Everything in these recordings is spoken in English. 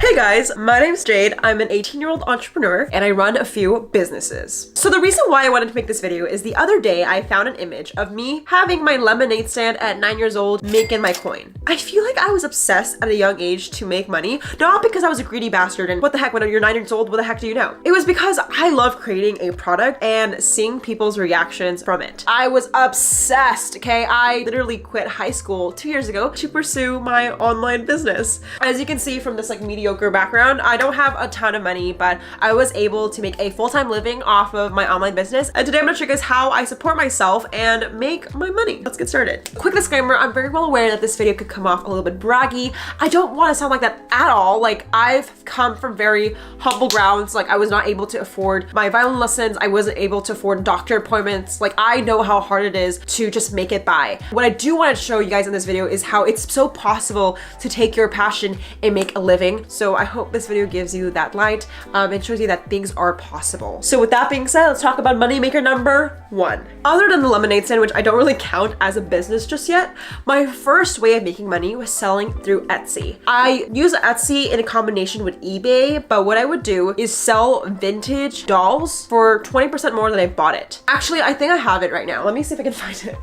Hey guys, my name's Jade. I'm an 18-year-old entrepreneur and I run a few businesses. So the reason why I wanted to make this video is the other day I found an image of me having my lemonade stand at 9 years old making my coin. I feel like I was obsessed at a young age to make money, not because I was a greedy bastard and what the heck, when you're 9 years old, what the heck do you know? It was because I love creating a product and seeing people's reactions from it. I was obsessed, okay? I literally quit high school 2 years ago to pursue my online business. As you can see from this mediocre background, I don't have a ton of money, but I was able to make a full-time living off of my online business. And today I'm gonna show you guys how I support myself and make my money. Let's get started. Quick disclaimer, I'm very well aware that this video could come off a little bit braggy. I don't want to sound like that at all. Like, I've come from very humble grounds. Like, I was not able to afford my violin lessons. I wasn't able to afford doctor appointments. Like, I know how hard it is to just make it by. What I do want to show you guys in this video is how it's so possible to take your passion and make a living. So I hope this video gives you that light and shows you that things are possible. So with that being said, let's talk about moneymaker number 1. Other than the lemonade stand, which I don't really count as a business just yet, my first way of making money was selling through Etsy. I use Etsy in a combination with eBay, but what I would do is sell vintage dolls for 20% more than I bought it. Actually, I think I have it right now. Let me see if I can find it.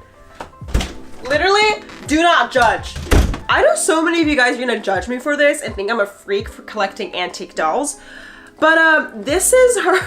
Literally, do not judge. I know so many of you guys are gonna judge me for this and think I'm a freak for collecting antique dolls, but this is her.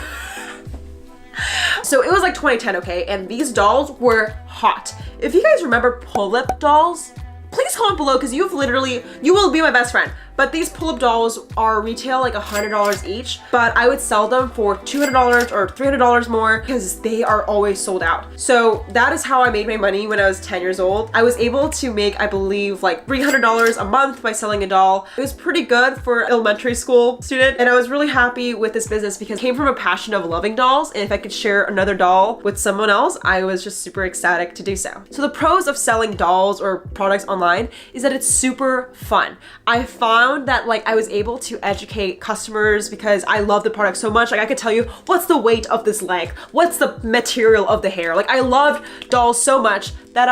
So it was like 2010, okay? And these dolls were hot. If you guys remember pull-up dolls, please comment below because you will be my best friend. But these pull-up dolls are retail like $100 each, but I would sell them for $200 or $300 more because they are always sold out. So that is how I made my money when I was 10 years old. I was able to make, I believe, like $300 a month by selling a doll. It was pretty good for an elementary school student, and I was really happy with this business because it came from a passion of loving dolls, and if I could share another doll with someone else, I was just super ecstatic to do so. So the pros of selling dolls or products online is that it's super fun. I found that like I was able to educate customers because I love the product so much. Like, I could tell you what's the weight of this leg, what's the material of the hair. Like, I loved dolls so much that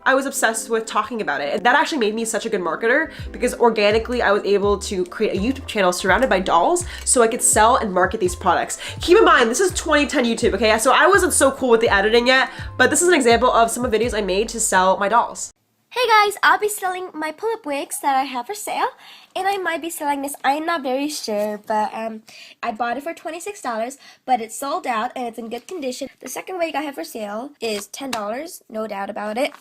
I was obsessed with talking about it. And that actually made me such a good marketer because organically I was able to create a YouTube channel surrounded by dolls so I could sell and market these products. Keep in mind, this is 2010 YouTube, okay? So I wasn't so cool with the editing yet, but this is an example of some of the videos I made to sell my dolls. Hey guys, I'll be selling my pull-up wigs that I have for sale, and I might be selling this. I'm not very sure, but I bought it for $26, but it's sold out and it's in good condition. The second wig I have for sale is $10, no doubt about it.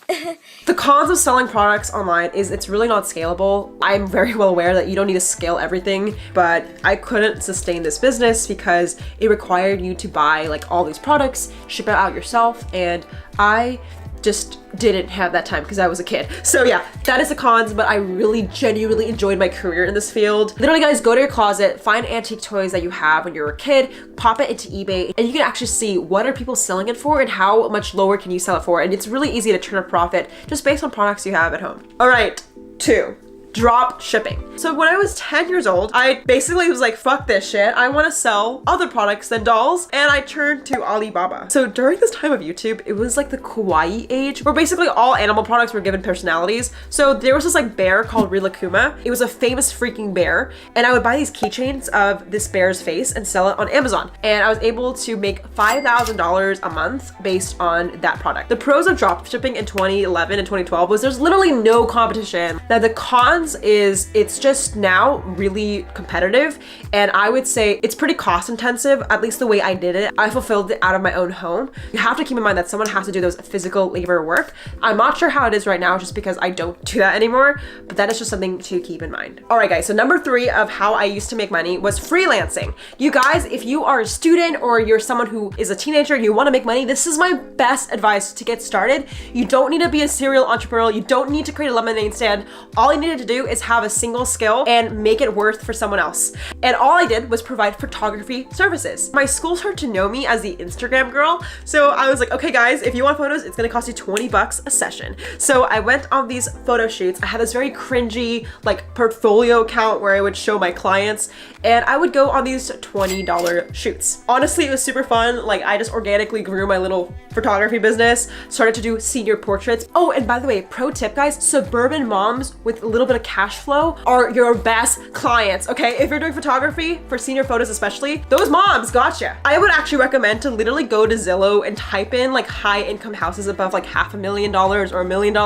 The cons of selling products online is it's really not scalable. I'm very well aware that you don't need to scale everything, but I couldn't sustain this business because it required you to buy like all these products, ship it out yourself, and I just didn't have that time because I was a kid. So yeah, that is the cons, but I really genuinely enjoyed my career in this field. Literally guys, go to your closet, find antique toys that you have when you were a kid, pop it into eBay, and you can actually see what are people selling it for and how much lower can you sell it for. And it's really easy to turn a profit just based on products you have at home. All right, 2. Drop shipping. So when I was 10 years old, I basically was like, fuck this shit. I want to sell other products than dolls. And I turned to Alibaba. So during this time of YouTube, it was like the kawaii age where basically all animal products were given personalities. So there was this like bear called Rilakkuma. It was a famous freaking bear. And I would buy these keychains of this bear's face and sell it on Amazon. And I was able to make $5,000 a month based on that product. The pros of drop shipping in 2011 and 2012 was there's literally no competition. Now the cons is it's just now really competitive, and I would say it's pretty cost intensive, at least the way I did it. I fulfilled it out of my own home. You have to keep in mind that someone has to do those physical labor work. I'm not sure how it is right now just because I don't do that anymore, but that is just something to keep in mind. All right guys, so number 3 of how I used to make money was freelancing. You guys, if you are a student or you're someone who is a teenager and you want to make money, this is my best advice to get started. You don't need to be a serial entrepreneur. You don't need to create a lemonade stand. All you needed to do is have a single skill and make it worth for someone else. And all I did was provide photography services. My school started to know me as the Instagram girl. So I was like, okay guys, if you want photos, it's gonna cost you 20 bucks a session. So I went on these photo shoots. I had this very cringy like portfolio account where I would show my clients, and I would go on these $20 shoots. Honestly, it was super fun. Like, I just organically grew my little photography business, started to do senior portraits. Oh, and by the way, pro tip guys, suburban moms with a little bit of cash flow are your best clients, okay? If you're doing photography for senior photos especially, those moms gotcha. I would actually recommend to literally go to Zillow and type in like high income houses above like $500,000 or $1 million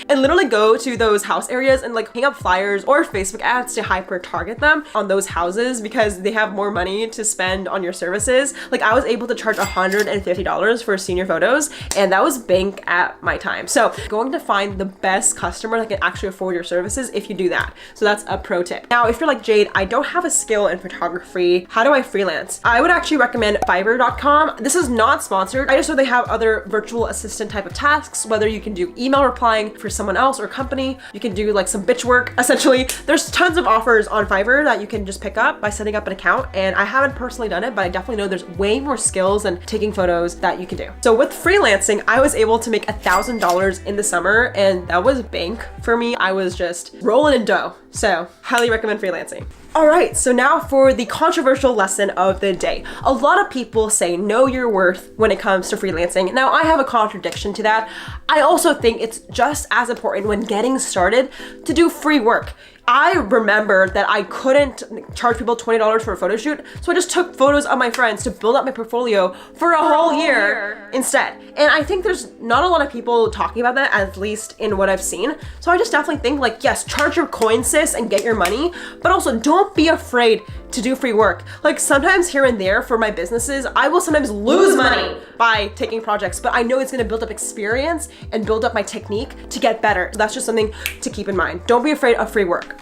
and literally go to those house areas and like hang up flyers or Facebook ads to hyper target them on those houses because they have more money to spend on your services. Like I was able to charge $150 for senior photos, and that was bank at my time. So going to find the best customer that can actually afford your services if you do that. So that's a pro tip. Now, if you're like, Jade, I don't have a skill in photography, how do I freelance? I would actually recommend Fiverr.com. This is not sponsored. I just know they have other virtual assistant type of tasks, whether you can do email replying for someone else or company, you can do like some bitch work. Essentially, there's tons of offers on Fiverr that you can just pick up by setting up an account. And I haven't personally done it, but I definitely know there's way more skills than taking photos that you can do. So with freelancing, I was able to make $1,000 in the summer, and that was bank for me. I was just rolling in dough. So highly recommend freelancing. All right, so now for the controversial lesson of the day. A lot of people say know your worth when it comes to freelancing. Now, I have a contradiction to that. I also think it's just as important when getting started to do free work. I remember that I couldn't charge people $20 for a photo shoot, so I just took photos of my friends to build up my portfolio for a whole year instead. And I think there's not a lot of people talking about that, at least in what I've seen. So I just definitely think like, yes, charge your coin, sis, and get your money, but also don't be afraid to do free work. Like sometimes here and there for my businesses, I will sometimes lose money by taking projects, but I know it's gonna build up experience and build up my technique to get better. So that's just something to keep in mind. Don't be afraid of free work.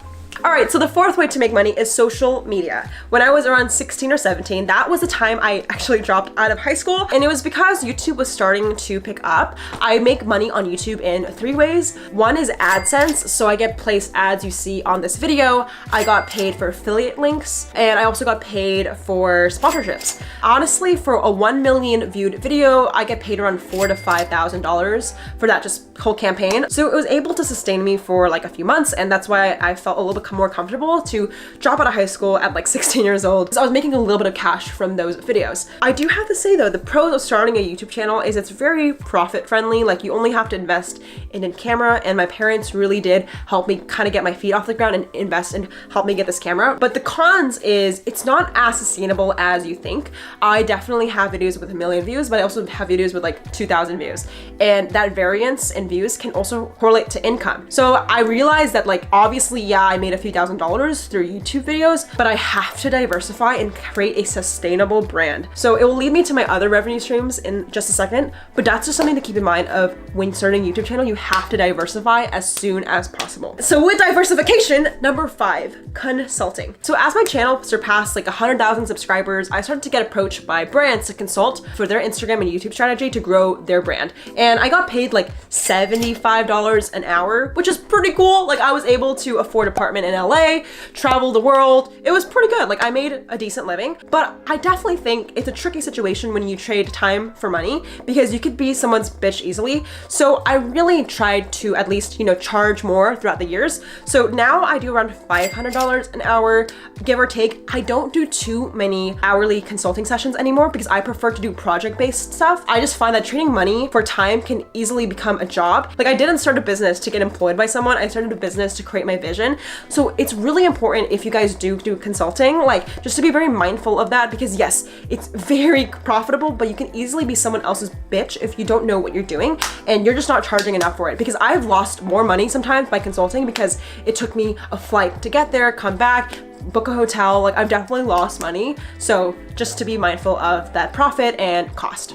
All right, so the fourth way to make money is social media. When I was around 16 or 17, that was the time I actually dropped out of high school, and it was because YouTube was starting to pick up. I make money on YouTube in 3 ways. One is AdSense, so I get placed ads you see on this video. I got paid for affiliate links, and I also got paid for sponsorships. Honestly, for a 1 million viewed video, I get paid around $4,000 to $5,000 for that just whole campaign. So it was able to sustain me for like a few months, and that's why I felt a little bit more comfortable to drop out of high school at like 16 years old. So I was making a little bit of cash from those videos. I do have to say though, the pros of starting a YouTube channel is it's very profit friendly. Like you only have to invest in a camera, and my parents really did help me kind of get my feet off the ground and invest and help me get this camera. But the cons is it's not as sustainable as you think. I definitely have videos with 1 million views, but I also have videos with like 2,000 views. And that variance in views can also correlate to income. So I realized that like, obviously, yeah, I made a few $1,000 through YouTube videos, but I have to diversify and create a sustainable brand. So it will lead me to my other revenue streams in just a second, but that's just something to keep in mind of when starting a YouTube channel, you have to diversify as soon as possible. So with diversification, number 5, consulting. So as my channel surpassed like 100,000 subscribers, I started to get approached by brands to consult for their Instagram and YouTube strategy to grow their brand. And I got paid like $75 an hour, which is pretty cool. Like I was able to afford an apartment in LA, travel the world. It was pretty good. Like I made a decent living, but I definitely think it's a tricky situation when you trade time for money because you could be someone's bitch easily. So I really tried to at least, charge more throughout the years. So now I do around $500 an hour, give or take. I don't do too many hourly consulting sessions anymore because I prefer to do project-based stuff. I just find that trading money for time can easily become a job. Like I didn't start a business to get employed by someone. I started a business to create my vision. So it's really important if you guys do consulting, like just to be very mindful of that because yes, it's very profitable, but you can easily be someone else's bitch if you don't know what you're doing and you're just not charging enough for it. Because I've lost more money sometimes by consulting because it took me a flight to get there, come back, book a hotel. Like I've definitely lost money. So just to be mindful of that profit and cost.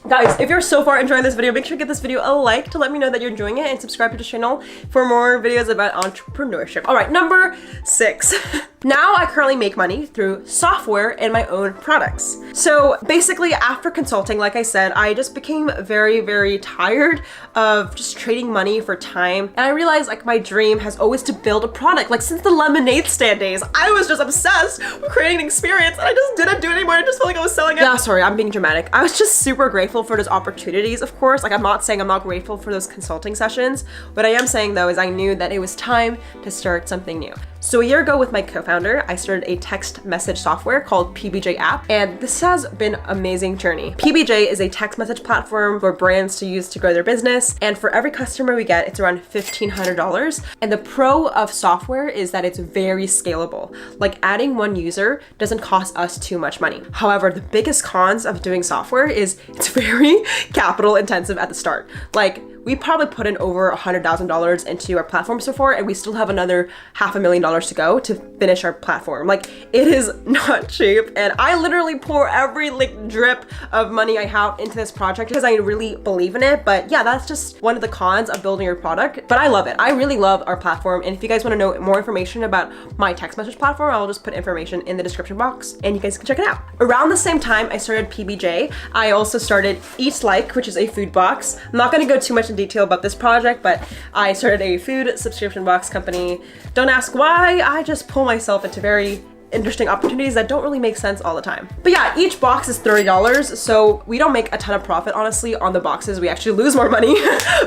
Guys, if you're so far enjoying this video, make sure to give this video a like to let me know that you're enjoying it and subscribe to the channel for more videos about entrepreneurship. All right, number 6. Now I currently make money through software and my own products. So basically after consulting, like I said, I just became very, very tired of just trading money for time. And I realized like my dream has always to build a product. Like since the lemonade stand days, I was just obsessed with creating an experience and I just didn't do it anymore. I just felt like I was selling it. Yeah, sorry, I'm being dramatic. I was just super grateful for those opportunities, of course. Like I'm not saying I'm not grateful for those consulting sessions. What I am saying though is I knew that it was time to start something new. So a year ago with my co-founder, I started a text message software called PBJ app, and this has been an amazing journey. PBJ is a text message platform for brands to use to grow their business, and for every customer we get, it's around $1,500. And the pro of software is that it's very scalable. Like adding one user doesn't cost us too much money. However, the biggest cons of doing software is it's very capital intensive at the start. Like we probably put in over $100,000 into our platform so far, and we still have another $500,000 to go to finish our platform. Like it is not cheap, and I literally pour every like drip of money I have into this project because I really believe in it. But yeah, that's just one of the cons of building your product. But I love it. I really love our platform, and if you guys want to know more information about my text message platform, I'll just put information in the description box, and you guys can check it out. Around the same time I started PBJ, I also started Eat Like, which is a food box. I'm not going to go too much in detail about this project, but I started a food subscription box company. Don't ask why, I just pull myself into very interesting opportunities that don't really make sense all the time. But yeah, each box is $30, so we don't make a ton of profit, honestly, on the boxes. We actually lose more money.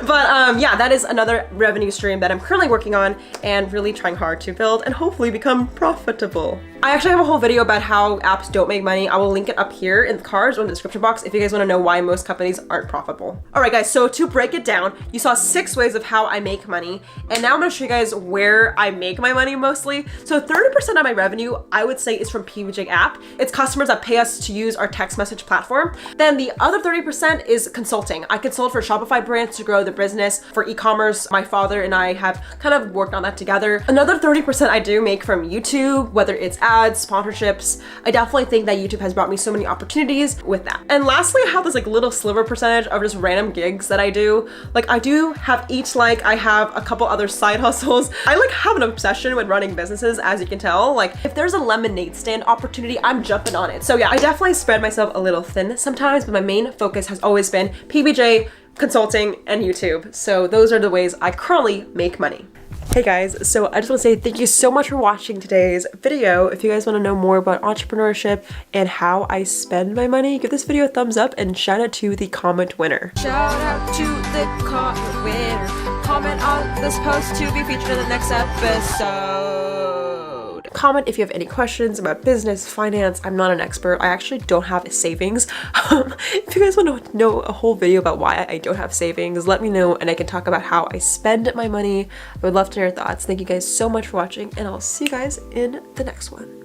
But yeah, that is another revenue stream that I'm currently working on and really trying hard to build and hopefully become profitable. I actually have a whole video about how apps don't make money. I will link it up here in the cards or in the description box if you guys want to know why most companies aren't profitable. All right, guys, so to break it down, you saw 6 ways of how I make money, and now I'm gonna show you guys where I make my money mostly. So 30% of my revenue, I would say, is from PBJ app. It's customers that pay us to use our text message platform. Then the other 30% is consulting. I consult for Shopify brands to grow their business for e-commerce. My father and I have kind of worked on that together. Another 30% I do make from YouTube, whether it's ads, sponsorships. I definitely think that YouTube has brought me so many opportunities with that. And lastly, I have this like little sliver percentage of just random gigs that I do. Like I do have Eat Like, I have a couple other side hustles. I like have an obsession with running businesses, as you can tell. Like if there's a lemonade stand opportunity, I'm jumping on it. So yeah, I definitely spread myself a little thin sometimes, but my main focus has always been PBJ, consulting, and YouTube. So those are the ways I currently make money. Hey guys, so I just want to say thank you so much for watching today's video. If you guys want to know more about entrepreneurship and how I spend my money, give this video a thumbs up and shout out to the comment winner. Shout out to the comment winner. Comment on this post to be featured in the next episode. Comment if you have any questions about business, finance. I'm not an expert. I actually don't have savings. If you guys want to know a whole video about why I don't have savings, let me know and I can talk about how I spend my money. I would love to hear your thoughts. Thank you guys so much for watching, and I'll see you guys in the next one.